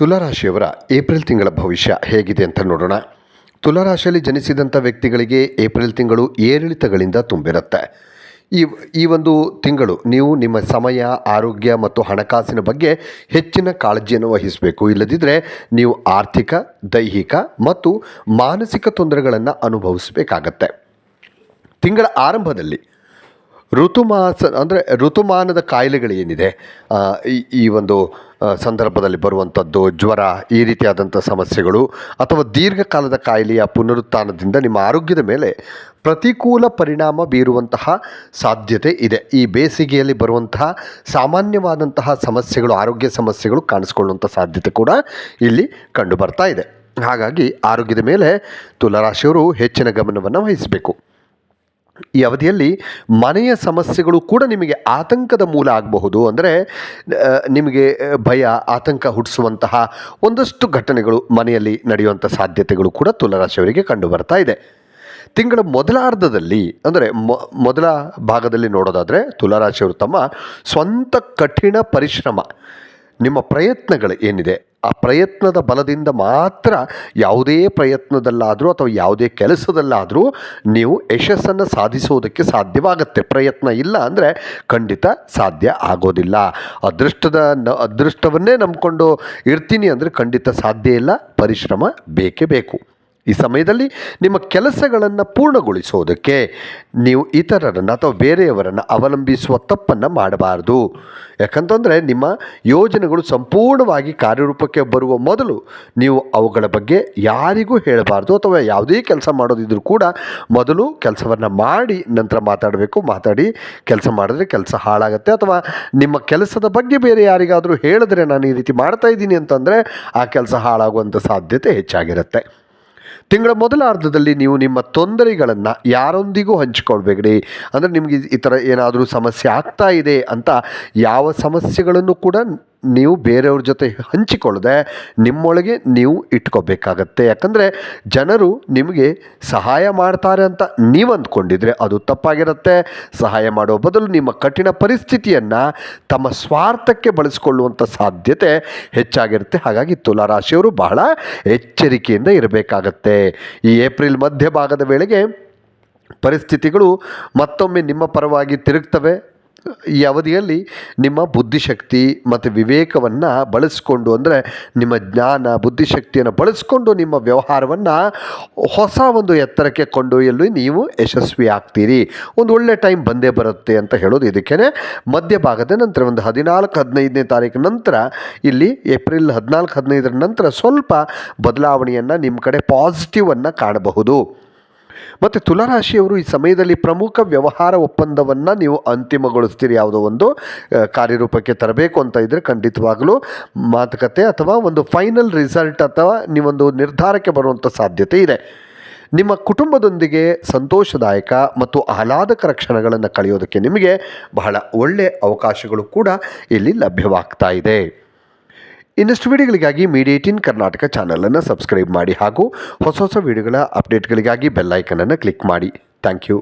ತುಲಾರಾಶಿಯವರ April ತಿಂಗಳ ಭವಿಷ್ಯ ಹೇಗಿದೆ ಅಂತ ನೋಡೋಣ. ತುಲಾರಾಶಿಯಲ್ಲಿ ಜನಿಸಿದಂಥ ವ್ಯಕ್ತಿಗಳಿಗೆ ಏಪ್ರಿಲ್ ತಿಂಗಳು ಏರಿಳಿತಗಳಿಂದ ತುಂಬಿರುತ್ತೆ. ಈ ಒಂದು ತಿಂಗಳು ನೀವು ನಿಮ್ಮ ಸಮಯ, ಆರೋಗ್ಯ ಮತ್ತು ಹಣಕಾಸಿನ ಬಗ್ಗೆ ಹೆಚ್ಚಿನ ಕಾಳಜಿಯನ್ನು ವಹಿಸಬೇಕು. ಇಲ್ಲದಿದ್ದರೆ ನೀವು ಆರ್ಥಿಕ, ದೈಹಿಕ ಮತ್ತು ಮಾನಸಿಕ ತೊಂದರೆಗಳನ್ನು ಅನುಭವಿಸಬೇಕಾಗತ್ತೆ. ತಿಂಗಳ ಆರಂಭದಲ್ಲಿ ಋತುಮಾನದ ಕಾಯಿಲೆಗಳೇನಿದೆ, ಈ ಒಂದು ಸಂದರ್ಭದಲ್ಲಿ ಬರುವಂಥದ್ದು ಜ್ವರ, ಈ ರೀತಿಯಾದಂಥ ಸಮಸ್ಯೆಗಳು ಅಥವಾ ದೀರ್ಘಕಾಲದ ಕಾಯಿಲೆಯ ಪುನರುತ್ಥಾನದಿಂದ ನಿಮ್ಮ ಆರೋಗ್ಯದ ಮೇಲೆ ಪ್ರತಿಕೂಲ ಪರಿಣಾಮ ಬೀರುವಂತಹ ಸಾಧ್ಯತೆ ಇದೆ. ಈ ಬೇಸಿಗೆಯಲ್ಲಿ ಬರುವಂತಹ ಸಾಮಾನ್ಯವಾದಂತಹ ಸಮಸ್ಯೆಗಳು, ಆರೋಗ್ಯ ಸಮಸ್ಯೆಗಳು ಕಾಣಿಸ್ಕೊಳ್ಳುವಂಥ ಸಾಧ್ಯತೆ ಕೂಡ ಇಲ್ಲಿ ಕಂಡು ಬರ್ತಾ ಇದೆ. ಹಾಗಾಗಿ ಆರೋಗ್ಯದ ಮೇಲೆ ತುಲಾರಾಶಿಯವರು ಹೆಚ್ಚಿನ ಗಮನವನ್ನು ವಹಿಸಬೇಕು. ಈ ಅವಧಿಯಲ್ಲಿ ಮನೆಯ ಸಮಸ್ಯೆಗಳು ಕೂಡ ನಿಮಗೆ ಆತಂಕದ ಮೂಲ ಆಗಬಹುದು. ಅಂದರೆ ನಿಮಗೆ ಭಯ, ಆತಂಕ ಹುಟ್ಟಿಸುವಂತಹ ಒಂದಷ್ಟು ಘಟನೆಗಳು ಮನೆಯಲ್ಲಿ ನಡೆಯುವಂಥ ಸಾಧ್ಯತೆಗಳು ಕೂಡ ತುಲಾರಾಶಿಯವರಿಗೆ ಕಂಡು ಬರ್ತಾ ಇದೆ. ತಿಂಗಳ ಮೊದಲಾರ್ಧದಲ್ಲಿ ಅಂದರೆ ಮೊದಲ ಭಾಗದಲ್ಲಿ ನೋಡೋದಾದರೆ ತುಲಾರಾಶಿಯವರು ತಮ್ಮ ಸ್ವಂತ ಕಠಿಣ ಪರಿಶ್ರಮ, ನಿಮ್ಮ ಪ್ರಯತ್ನಗಳು ಏನಿದೆ ಆ ಪ್ರಯತ್ನದ ಬಲದಿಂದ ಮಾತ್ರ ಯಾವುದೇ ಪ್ರಯತ್ನದಲ್ಲಾದರೂ ಅಥವಾ ಯಾವುದೇ ಕೆಲಸದಲ್ಲಾದರೂ ನೀವು ಯಶಸ್ಸನ್ನು ಸಾಧಿಸೋದಕ್ಕೆ ಸಾಧ್ಯವಾಗುತ್ತೆ. ಪ್ರಯತ್ನ ಇಲ್ಲ ಅಂದರೆ ಖಂಡಿತ ಸಾಧ್ಯ ಆಗೋದಿಲ್ಲ. ಅದೃಷ್ಟವನ್ನೇ ನಂಬಿಕೊಂಡು ಇರ್ತೀನಿ ಅಂದರೆ ಖಂಡಿತ ಸಾಧ್ಯ ಇಲ್ಲ. ಪರಿಶ್ರಮ ಬೇಕೇ ಬೇಕು. ಈ ಸಮಯದಲ್ಲಿ ನಿಮ್ಮ ಕೆಲಸಗಳನ್ನು ಪೂರ್ಣಗೊಳಿಸೋದಕ್ಕೆ ನೀವು ಇತರರನ್ನು ಅಥವಾ ಬೇರೆಯವರನ್ನು ಅವಲಂಬಿಸುವ ತಪ್ಪನ್ನು ಮಾಡಬಾರ್ದು. ಯಾಕಂತಂದರೆ ನಿಮ್ಮ ಯೋಜನೆಗಳು ಸಂಪೂರ್ಣವಾಗಿ ಕಾರ್ಯರೂಪಕ್ಕೆ ಬರುವ ಮೊದಲು ನೀವು ಅವುಗಳ ಬಗ್ಗೆ ಯಾರಿಗೂ ಹೇಳಬಾರ್ದು. ಅಥವಾ ಯಾವುದೇ ಕೆಲಸ ಮಾಡೋದಿದ್ರೂ ಕೂಡ ಮೊದಲು ಕೆಲಸವನ್ನು ಮಾಡಿ ನಂತರ ಮಾತಾಡಿ ಕೆಲಸ ಮಾಡಿದ್ರೆ ಕೆಲಸ ಹಾಳಾಗುತ್ತೆ. ಅಥವಾ ನಿಮ್ಮ ಕೆಲಸದ ಬಗ್ಗೆ ಬೇರೆ ಯಾರಿಗಾದರೂ ಹೇಳಿದ್ರೆ ನಾನು ಈ ರೀತಿ ಮಾಡ್ತಾಯಿದ್ದೀನಿ ಅಂತಂದರೆ ಆ ಕೆಲಸ ಹಾಳಾಗುವಂಥ ಸಾಧ್ಯತೆ ಹೆಚ್ಚಾಗಿರುತ್ತೆ. ತಿಂಗಳ ಮೊದಲ ಅರ್ಧದಲ್ಲಿ ನೀವು ನಿಮ್ಮ ತೊಂದರೆಗಳನ್ನು ಯಾರೊಂದಿಗೂ ಹಂಚಿಕೊಳ್ಬೇಡಿ. ಅಂದರೆ ನಿಮಗೆ ಈ ಥರ ಏನಾದರೂ ಸಮಸ್ಯೆ ಆಗ್ತಾ ಇದೆ ಅಂತ ಯಾವ ಸಮಸ್ಯೆಗಳನ್ನು ಕೂಡ ನೀವು ಬೇರೆಯವ್ರ ಜೊತೆ ಹಂಚಿಕೊಳ್ಳದೆ ನಿಮ್ಮೊಳಗೆ ನೀವು ಇಟ್ಕೋಬೇಕಾಗತ್ತೆ. ಯಾಕಂದರೆ ಜನರು ನಿಮಗೆ ಸಹಾಯ ಮಾಡ್ತಾರೆ ಅಂತ ನೀವು ಅಂದ್ಕೊಂಡಿದ್ರೆ ಅದು ತಪ್ಪಾಗಿರುತ್ತೆ. ಸಹಾಯ ಮಾಡೋ ಬದಲು ನಿಮ್ಮ ಕಠಿಣ ಪರಿಸ್ಥಿತಿಯನ್ನು ತಮ್ಮ ಸ್ವಾರ್ಥಕ್ಕೆ ಬಳಸಿಕೊಳ್ಳುವಂಥ ಸಾಧ್ಯತೆ ಹೆಚ್ಚಾಗಿರುತ್ತೆ. ಹಾಗಾಗಿ ತುಲಾರಾಶಿಯವರು ಬಹಳ ಎಚ್ಚರಿಕೆಯಿಂದ ಇರಬೇಕಾಗತ್ತೆ. ಈ ಏಪ್ರಿಲ್ ಮಧ್ಯಭಾಗದ ವೇಳೆಗೆ ಪರಿಸ್ಥಿತಿಗಳು ಮತ್ತೊಮ್ಮೆ ನಿಮ್ಮ ಪರವಾಗಿ ತಿರುಗ್ತವೆ. ಈ ಅವಧಿಯಲ್ಲಿ ನಿಮ್ಮ ಬುದ್ಧಿಶಕ್ತಿ ಮತ್ತು ವಿವೇಕವನ್ನು ಬಳಸ್ಕೊಂಡು, ಅಂದರೆ ನಿಮ್ಮ ಜ್ಞಾನ ಬುದ್ಧಿಶಕ್ತಿಯನ್ನು ಬಳಸ್ಕೊಂಡು ನಿಮ್ಮ ವ್ಯವಹಾರವನ್ನು ಹೊಸ ಒಂದು ಎತ್ತರಕ್ಕೆ ಕೊಂಡೊಯ್ಯಲು ನೀವು ಯಶಸ್ವಿ ಆಗ್ತೀರಿ. ಒಂದು ಒಳ್ಳೆ ಟೈಮ್ ಬಂದೇ ಬರುತ್ತೆ ಅಂತ ಹೇಳೋದು ಇದಕ್ಕೇ. ಮಧ್ಯಭಾಗದ ನಂತರ ಒಂದು 14-15ನೇ ತಾರೀಕು ನಂತರ, ಇಲ್ಲಿ ಏಪ್ರಿಲ್ 14-15ರ ನಂತರ ಸ್ವಲ್ಪ ಬದಲಾವಣೆಯನ್ನು ನಿಮ್ಮ ಕಡೆ ಪಾಸಿಟಿವನ್ನು ಕಾಣಬಹುದು. ಮತ್ತು ತುಲಾರಾಶಿಯವರು ಈ ಸಮಯದಲ್ಲಿ ಪ್ರಮುಖ ವ್ಯವಹಾರ ಒಪ್ಪಂದವನ್ನು ನೀವು ಅಂತಿಮಗೊಳಿಸ್ತೀರಿ. ಯಾವುದೋ ಒಂದು ಕಾರ್ಯರೂಪಕ್ಕೆ ತರಬೇಕು ಅಂತ ಇದ್ದರೆ ಖಂಡಿತವಾಗಲೂ ಮಾತುಕತೆ ಅಥವಾ ಒಂದು ಫೈನಲ್ ರಿಸಲ್ಟ್ ಅಥವಾ ನೀವೊಂದು ನಿರ್ಧಾರಕ್ಕೆ ಬರುವಂಥ ಸಾಧ್ಯತೆ ಇದೆ. ನಿಮ್ಮ ಕುಟುಂಬದೊಂದಿಗೆ ಸಂತೋಷದಾಯಕ ಮತ್ತು ಆಹ್ಲಾದಕರ ಕ್ಷಣಗಳನ್ನು ಕಳೆಯೋದಕ್ಕೆ ನಿಮಗೆ ಬಹಳ ಒಳ್ಳೆಯ ಅವಕಾಶಗಳು ಕೂಡ ಇಲ್ಲಿ ಲಭ್ಯವಾಗ್ತಾ ಇದೆ. ಇನ್ನಷ್ಟು ವಿಡಿಯೋಗಳಿಗಾಗಿ ಮೀಡಿಯಾ 18 ಕರ್ನಾಟಕ ಚಾನಲನ್ನು ಸಬ್ಸ್ಕ್ರೈಬ್ ಮಾಡಿ ಹಾಗೂ ಹೊಸ ವಿಡಿಯೋಗಳ ಅಪ್ಡೇಟ್ಗಳಿಗಾಗಿ ಬೆಲ್ ಐಕನನ್ನು ಕ್ಲಿಕ್ ಮಾಡಿ. Thank you.